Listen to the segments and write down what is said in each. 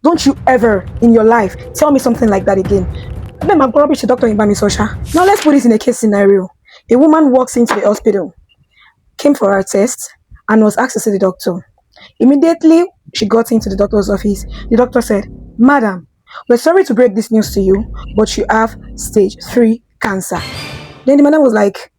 Don't you ever in your life tell me something like that again. Then my rubbish doctor in Bami Sosha. Now let's put this in a case scenario. A woman walks into the hospital, came for her test, and was asked to see the doctor. Immediately she got into the doctor's office. The doctor said, "Madam, we're sorry to break this news to you, but you have stage 3 cancer." Then the madam was like,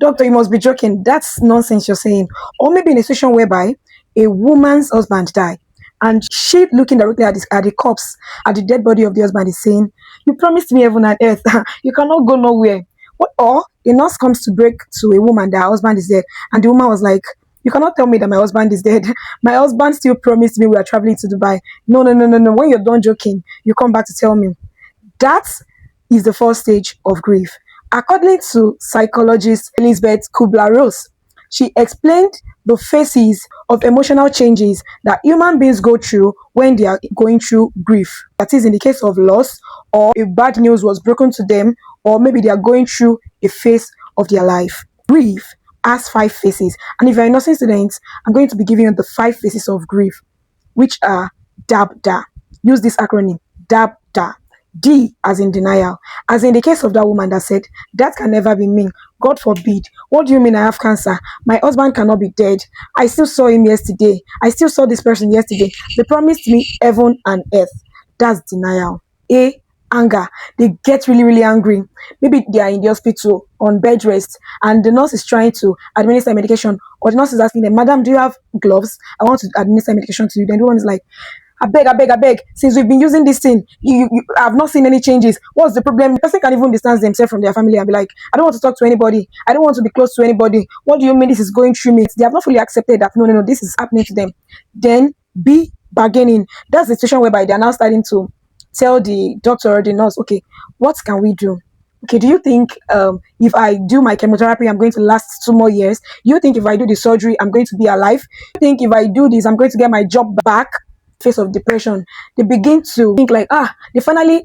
"Doctor, you must be joking. That's nonsense you're saying." Or maybe in a situation whereby a woman's husband died and she looking directly at the corpse, at the dead body of the husband is saying, "You promised me heaven and earth. You cannot go nowhere." Or a nurse comes to break to a woman that her husband is dead, and the woman was like, "You cannot tell me that my husband is dead. My husband still promised me we are traveling to Dubai. No, no, no, no, no. When you're done joking, you come back to tell me." That is the first stage of grief. According to psychologist Elizabeth Kubler-Ross, she explained the phases of emotional changes that human beings go through when they are going through grief. That is, in the case of loss, or if bad news was broken to them, or maybe they are going through a phase of their life. Grief has 5 phases, and if you're a nursing student, I'm going to be giving you the 5 phases of grief, which are DABDA. Use this acronym, DABDA. D as in denial. As in the case of that woman that said, "That can never be me. God forbid. What do you mean I have cancer? My husband cannot be dead. I still saw him yesterday. I still saw this person yesterday. They promised me heaven and earth." That's denial. A, anger. They get really, really angry. Maybe they are in the hospital on bed rest and the nurse is trying to administer medication, or the nurse is asking them, "Madam, do you have gloves? I want to administer medication to you." Then the one is like, "I beg, I beg, I beg. Since we've been using this thing, I've not seen any changes. What's the problem?" The person can even distance themselves from their family and be like, "I don't want to talk to anybody. I don't want to be close to anybody. What do you mean this is going through me?" They have not fully accepted that, no, no, no, this is happening to them. Then B, bargaining. That's the situation whereby they are now starting to tell the doctor or the nurse, "Okay, what can we do? Okay, do you think if I do my chemotherapy, I'm going to last 2 more years? Do you think if I do the surgery, I'm going to be alive? Do you think if I do this, I'm going to get my job back?" Face of depression, they begin to think like, they finally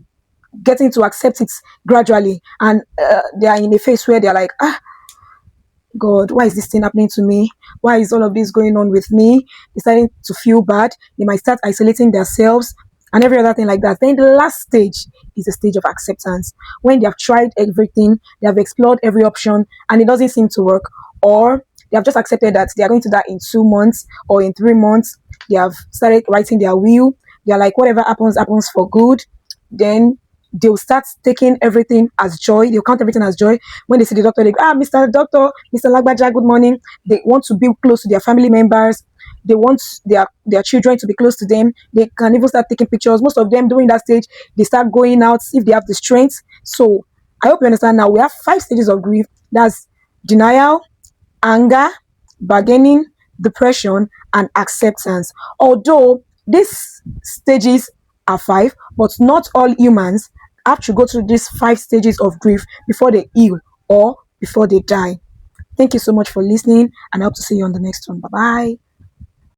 getting to accept it gradually, and they are in a phase where they're like, "God, why is this thing happening to me? Why is all of this going on with me?" They're starting to feel bad. They might start isolating themselves and every other thing like that. Then the last stage is the stage of acceptance, when they have tried everything, they have explored every option, and it doesn't seem to work, or they have just accepted that they are going to die in 2 months or in 3 months. They have started writing their will. They're like, whatever happens, happens for good. Then they'll start taking everything as joy. They'll count everything as joy. When they see the doctor, they go, "Mr. Doctor, Mr. Lagbaja, good morning." They want to be close to their family members. They want their children to be close to them. They can even start taking pictures. Most of them during that stage, they start going out if they have the strength. So I hope you understand now. We have 5 stages of grief. That's denial, anger, bargaining, depression, and acceptance. Although these stages are 5, but not all humans have to go through these 5 stages of grief before they heal or before they die. Thank you so much for listening, and I hope to see you on the next one. Bye bye.